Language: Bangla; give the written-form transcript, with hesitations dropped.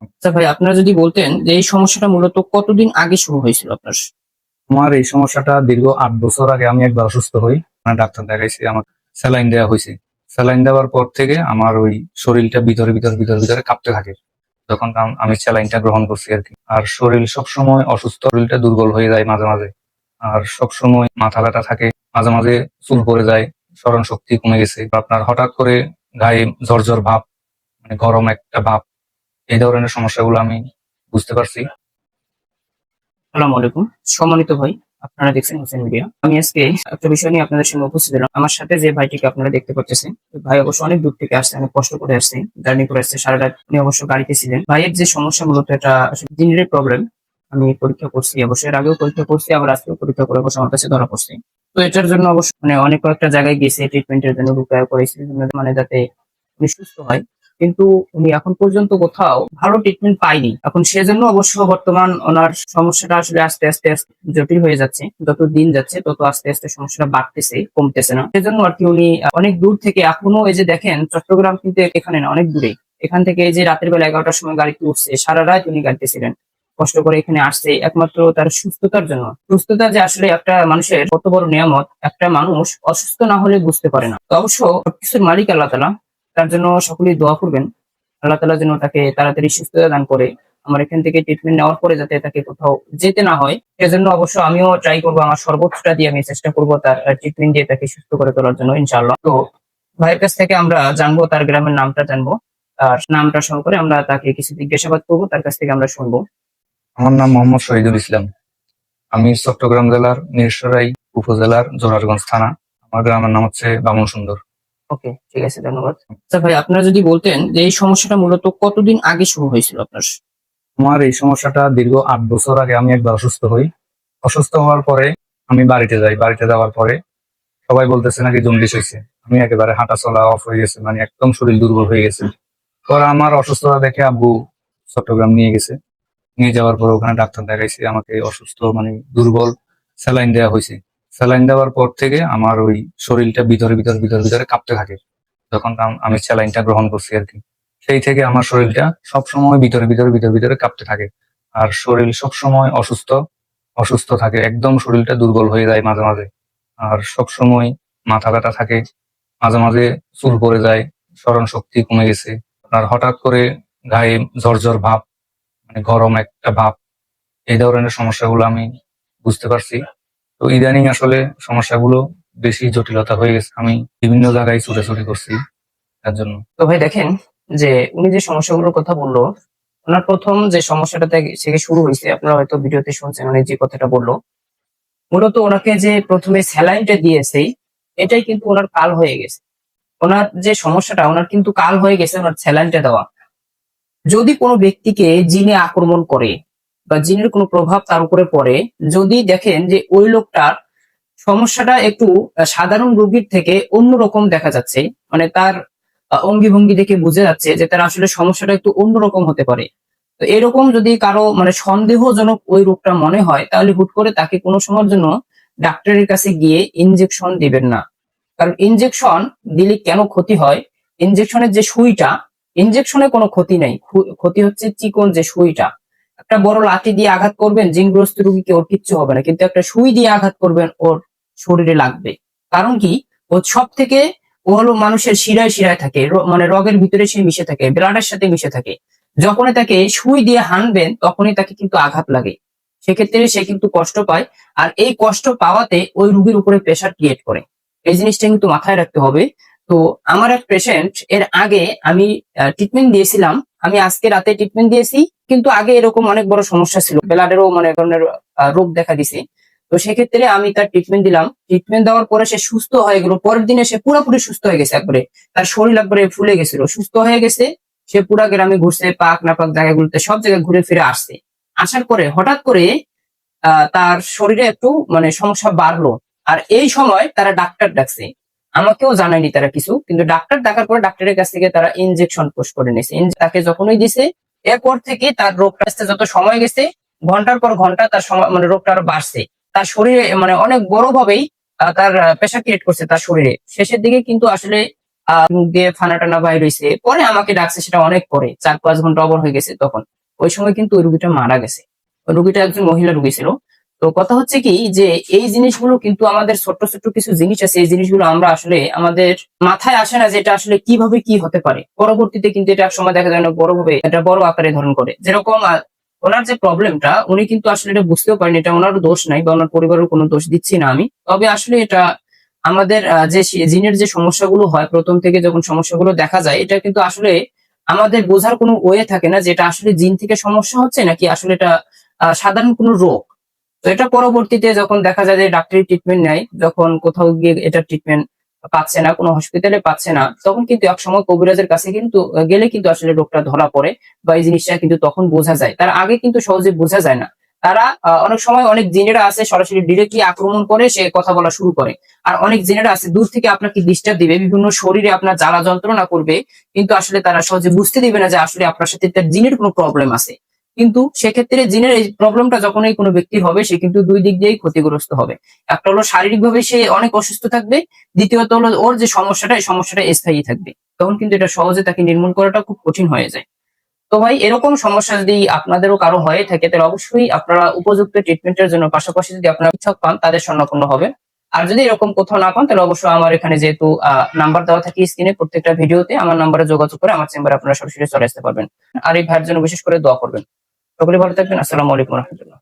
আচ্ছা ভাই, আপনারা যদি বলতেন যে এই সমস্যাটা মূলত কতদিন আগে শুরু হয়েছিল আপনার? আমার এই সমস্যাটা দীর্ঘ 8 বছর আগে আমি একবার অসুস্থ হই। ডাক্তার দেখাইছি, আমার স্যালাইন দেওয়া হয়েছে। স্যালাইন দেওয়ার পর থেকে আমার ওই শরীরটা ভিতরে কাঁপতে থাকে যখন আমি স্যালাইনটা গ্রহণ করছি আর কি। আর শরীর সবসময় অসুস্থ, শরীরটা দুর্বল হয়ে যায় মাঝে মাঝে। আর সবসময় মাথা ব্যথা থাকে, মাঝে মাঝে চুল পড়ে যায়, স্মরণ শক্তি কমে গেছে। আপনার হঠাৎ করে গায়ে জ্বর ভাব, মানে গরম একটা ভাব, এই ধরনের সমস্যাগুলো আমি বুঝতে পারছি। আসসালামু আলাইকুম সম্মানিত ভাই, আপনারা দেখছেন হোসেন মিডিয়া। আমি আজকে একটা বিষয় নিয়ে আপনাদের সামনে উপস্থিত হলাম। আমার সাথে যে ভাইটিকে আপনারা দেখতে পাচ্ছেন, ভাই অবশ্য অনেক দূর থেকে আসছে, অনেক কষ্ট করে আসছে, জার্নি করে আসছে সারা রাত। উনি অবশ্য গাড়িতে ছিলেন। ভাইয়ের যে সমস্যা মূলত এটা জিনের প্রবলেম। আমি পরীক্ষা করছি, অবশ্যই এর আগেও পরীক্ষা করছি, আবার আজকেও পরীক্ষা করে অবশ্য আমার কাছে ধরা পড়ছে। তো এটার জন্য অবশ্য অনেক কয়েকটা জায়গায় গেছে ট্রিটমেন্টের জন্য, রুকায়া করেছি, মানে যাতে উনি সুস্থ হয়। কিন্তু উনি এখন পর্যন্ত কোথাও ভালো ট্রিটমেন্ট পায়নি। এখন সেজন্য অবশ্য বর্তমান ওনার সমস্যাটা আসলে আস্তে আস্তে জটিল হয়ে যাচ্ছে। যত দিন যাচ্ছে তত আস্তে আস্তে সমস্যাটা বাড়তেছে, কমতেছে না। সেজন্য আর কি উনি অনেক দূর থেকে, এখনো এই যে দেখেন চট্টগ্রাম কিন্তু এখানে না, অনেক দূরে। এখান থেকে এই যে রাতের বেলা 11টার সময় গাড়িতে উঠছে, সারা রাত উনি গাড়িতে ছিলেন, কষ্ট করে এখানে আসছে একমাত্র তার সুস্থতার জন্য। সুস্থতা যে আসলে একটা মানুষের কত বড় নিয়ামত, একটা মানুষ অসুস্থ না হলে বুঝতে পারে না। তো অবশ্য সবকিছুর মালিক আল্লাহ তাআলা, তার জন্য সকলেই দোয়া করবেন আল্লাহ তাআলা যেন তাকে তাড়াতাড়ি সুস্থতা দান করে। আমার এখান থেকে ট্রিটমেন্ট নেওয়ার পরে যাতে তাকে কোথাও যেতে না হয়, সেজন্য অবশ্য আমিও ট্রাই করবো, আমার সর্বোচ্চটা দিয়ে আমি চেষ্টা করবো তার ট্রিটমেন্ট দিয়ে তাকে সুস্থ করে তোলার জন্য ইনশাআল্লাহ। তো ভাইয়ের কাছ থেকে আমরা জানবো, তার গ্রামের নামটা জানবো, তার নামটা সহকারে আমরা তাকে কিছু জিজ্ঞাসাবাদ করবো, তার কাছ থেকে আমরা শুনবো। আমার নাম মোহাম্মদ শহীদুল ইসলাম। আমি চট্টগ্রাম জেলার মিরসরাই উপজেলার জোরারগঞ্জ থানা। আমার গ্রামের নাম হচ্ছে বামন সুন্দর। ওকে, ঠিক আছে, ধন্যবাদ। আচ্ছা ভাই, আপনারা যদি বলতেন যে এই সমস্যাটা মূলত কতদিন আগে শুরু হয়েছিল আপনার? আমার এই সমস্যাটা দীর্ঘ 8 বছর আগে আমি একবার অসুস্থ হই। অসুস্থ হওয়ার পরে আমি বাড়িতে যাই। বাড়িতে যাওয়ার পরে সবাই বলতেছে নাকি জন্ডিস হয়েছে। আমি একেবারে হাঁটা চলা অফ হয়ে গেছে, মানে একদম শরীর দুর্বল হয়ে গেছে। পরে আমার অসুস্থতা দেখে আব্বু চট্টগ্রাম নিয়ে গেছে। নিয়ে যাওয়ার পর ওখানে ডাক্তার দেখাইছে, আমাকে অসুস্থ মানে দুর্বল, স্যালাইন দেওয়া হয়েছে। স্যালাইন দেওয়ার পর থেকে আমার ওই শরীরটা ভিতরে কাঁপতে থাকে যখন আমি স্যালাইনটা গ্রহণ করছি আর কি। সেই থেকে আমার শরীরটা সবসময় ভিতরে কাঁপতে থাকে। আর শরীর সবসময় অসুস্থ অসুস্থ থাকে, একদম শরীরটা দুর্বল হয়ে যায় মাঝে মাঝে। আর সবসময় মাথা ব্যথা থাকে, মাঝে মাঝে চুল পড়ে যায়, স্মরণ শক্তি কমে গেছে। আর হঠাৎ করে গায়ে জ্বর ভাব, মানে গরম একটা ভাব, এই ধরনের সমস্যাগুলো আমি বুঝতে পারছি। তো ইদানিং আসলে সমস্যাগুলো বেশি জটিলতা হয়ে গেছে, আমি বিভিন্ন জায়গায় ছুটাছুটি করছি তার জন্য। তো ভাই দেখেন, যে উনি যে সমস্যাগুলোর কথা বললো, ওনার প্রথম যে সমস্যাটা থেকে শুরু হয়েছে, আপনারা হয়তো ভিডিওতে শুনছেন, উনি যে কথাটা বললো, মূলত ওনাকে যে প্রথমে স্যালাইনটা দিয়েছে, এটাই কিন্তু ওনার কাল হয়ে গেছে। ওনার যে সমস্যাটা, ওনার কিন্তু কাল হয়ে গেছে ওনার স্যালাইনটা দেওয়া। যদি কোনো ব্যক্তিকে জিনে আক্রমণ করে বা জিনের কোনো প্রভাব তার উপরে পড়ে, যদি দেখেন যে ওই লোকটার সমস্যাটা একটু সাধারণ রোগীর থেকে অন্যরকম দেখা যাচ্ছে, মানে তার অঙ্গি ভঙ্গি দেখে বোঝা যাচ্ছে যে তার আসলে সমস্যাটা একটু অন্যরকম হতে পারে। তো এরকম যদি কারো মানে সন্দেহজনক ওই রোগটা মনে হয়, তাহলে হুট করে তাকে কোনো সময়ের জন্য ডাক্তারের কাছে গিয়ে ইনজেকশন দিবেন না। কারণ ইনজেকশন দিলে কেন ক্ষতি হয়, ইনজেকশনের যে সুইটা, ইনজেকশনে কোনো ক্ষতি নাই, ক্ষতি হচ্ছে চিকন যে সুইটা। একটা বড় লাঠি দিয়ে আঘাত করবেন জিনগ্রস্ত রোগীকে, ওর কিচ্ছু হবে না, কিন্তু একটা সুই দিয়ে আঘাত করবেন, ওর শরীরে লাগবে। কারণ কি, ও সব থেকে, ও হলো মানুষের শিরায় শিরায় থাকে, মানে রগের ভিতরে সে মিশে থাকে, ব্লাডের সাথে মিশে থাকে। যখনই তাকে সুই দিয়ে হানবেন তখনই তাকে কিন্তু আঘাত লাগে, সেক্ষেত্রে সে কিন্তু কষ্ট পায়। আর এই কষ্ট পাওয়াতে ওই রোগীর উপরে প্রেশার ক্রিয়েট করে, এই জিনিসটা কিন্তু মাথায় রাখতে হবে। তো আমার এক পেশেন্ট, এর আগে আমি ট্রিটমেন্ট দিয়েছিলাম, আমি আজকে রাতে ট্রিটমেন্ট দিয়েছি, কিন্তু আগে এরকম অনেক বড় সমস্যা ছিল, ব্লাডেরও মানে এক ধরনের রোগ দেখা দিছে। তো সেক্ষেত্রে আমি তার ট্রিটমেন্ট দিলাম, ট্রিটমেন্ট দেওয়ার পরে সে সুস্থ হয়ে গেল, পরের দিনে সে পুরোপুরি সুস্থ হয়ে গেছে, একবারে তার শরীর একবারে ফুলে গেছিল, সুস্থ হয়ে গেছে। সে পুরা গ্রামে ঘুরছে, পাক না পাক জায়গাগুলোতে সব জায়গায় ঘুরে ফিরে আসছে। আসার পরে হঠাৎ করে তার শরীরে একটু মানে সমস্যা বাড়লো। আর এই সময় তারা ডাক্তার ডাকছে, আমাকেও জানায়নি তারা কিছু, কিন্তু ডাক্তার ডাকার পরে ডাক্তারের কাছ থেকে তারা ইনজেকশন পুশ করে নিয়েছে। তাকে যখনই দিছে, এরপর থেকে তার রোগটা আসতে যত সময় গেছে, ঘন্টার পর ঘন্টা তার সময় মানে রোগটা আরো বাড়ছে। তার শরীরে মানে অনেক বড় ভাবেই তার প্রেশার ক্রিয়েট করছে তার শরীরে। শেষের দিকে কিন্তু আসলে মুখ দিয়ে ফানা টানা বাইর হয়েছে, পরে আমাকে ডাকছে, সেটা অনেক পরে 4-5 ঘন্টা ওভার হয়ে গেছে তখন। ওই সময় কিন্তু ওই রুগীটা মারা গেছে। ওই রুগীটা একজন মহিলা রুগী ছিল। তো কথা হচ্ছে কি যে এই জিনিসগুলো কিন্তু আমাদের ছোট্ট ছোট্ট কিছু জিনিস আছে, এই জিনিসগুলো আমরা আসলে আমাদের মাথায় আসে না যে এটা আসলে কিভাবে কি হতে পারে। পরবর্তীতে কিন্তু এটা এক সময় দেখা যায় না বড়ভাবে এটা বড় আকারে ধারণ করে। যেরকম ওনার যে প্রবলেমটা, উনি কিন্তু আসলে এটা বুঝতেও পারেন, এটা ওনার দোষ নাই বা ওনার পরিবারের কোনো দোষ দিচ্ছি না আমি। তবে আসলে এটা আমাদের যে জিনের যে সমস্যাগুলো হয় প্রথম থেকে যখন সমস্যাগুলো দেখা যায়, এটা কিন্তু আসলে আমাদের বোঝার কোনো ওয়ে থাকে না যে এটা আসলে জিন থেকে সমস্যা হচ্ছে নাকি আসলে এটা সাধারণ কোনো রোগ। তো এটা পরবর্তীতে যখন দেখা যায় যে ডাক্তারি ট্রিটমেন্ট নেয়, যখন কোথাও গিয়ে এটা ট্রিটমেন্ট পাচ্ছে না, কোনো হসপিটালে পাচ্ছে না, তখন কিন্তু এক সময় কবিরাজের কাছে কিন্তু গেলে কিন্তু আসলে রোগটা ধরা পড়ে বা এই জিনিসটা কিন্তু তখন বোঝা যায়। তার আগে কিন্তু সহজে বোঝা যায় না। তারা অনেক সময় অনেক জিনেরা আছে সরাসরি ডিরেক্টলি আক্রমণ করে সে কথা বলা শুরু করে। আর অনেক জিনেরা আছে দূর থেকে আপনাকে ডিস্টার্ব দিবে, বিভিন্ন শরীরে আপনার জ্বালা যন্ত্রণা করবে, কিন্তু আসলে তারা সহজে বুঝতে দিবে না যে আসলে আপনার সাথে তার জিনের কোনো প্রবলেম আছে। কিন্তু সেক্ষেত্রে জিনের এই প্রবলেমটা যখনই কোনো ব্যক্তির হবে, সে কিন্তু দুই দিক দিয়েই ক্ষতিগ্রস্ত হবে। একটা হলো শারীরিকভাবে সে অনেক অসুস্থ থাকবে, দ্বিতীয়ত হলো ওর যে সমস্যাটা, এই সমস্যাটা স্থায়ী থাকবে। তখন কিন্তু এটা সহজে তাকে নির্মূল করাটা খুব কঠিন হয়ে যায়। তো ভাই, এরকম সমস্যা যদি আপনাদেরও কারো হয়ে থাকে, তাহলে অবশ্যই আপনারা উপযুক্ত ট্রিটমেন্টের জন্য পাশাপাশি যদি আপনারা চিকিৎসক পান, তাদের শরণাপন্ন হবে। আর যদি এরকম কোথাও না পান, তাহলে অবশ্যই আমার এখানে যেহেতু নাম্বার দেওয়া থাকে স্ক্রিনে, প্রত্যেকটা ভিডিওতে আমার নাম্বারে যোগাযোগ করে আমার চেম্বারে আপনারা সরাসরি চলে আসতে পারবেন। আর এই ভাইয়ের জন্য বিশেষ করে দোয়া করবেন। সকলে ভালো থাকবেন। আসসালামু আলাইকুম রহমতুল্লাহ।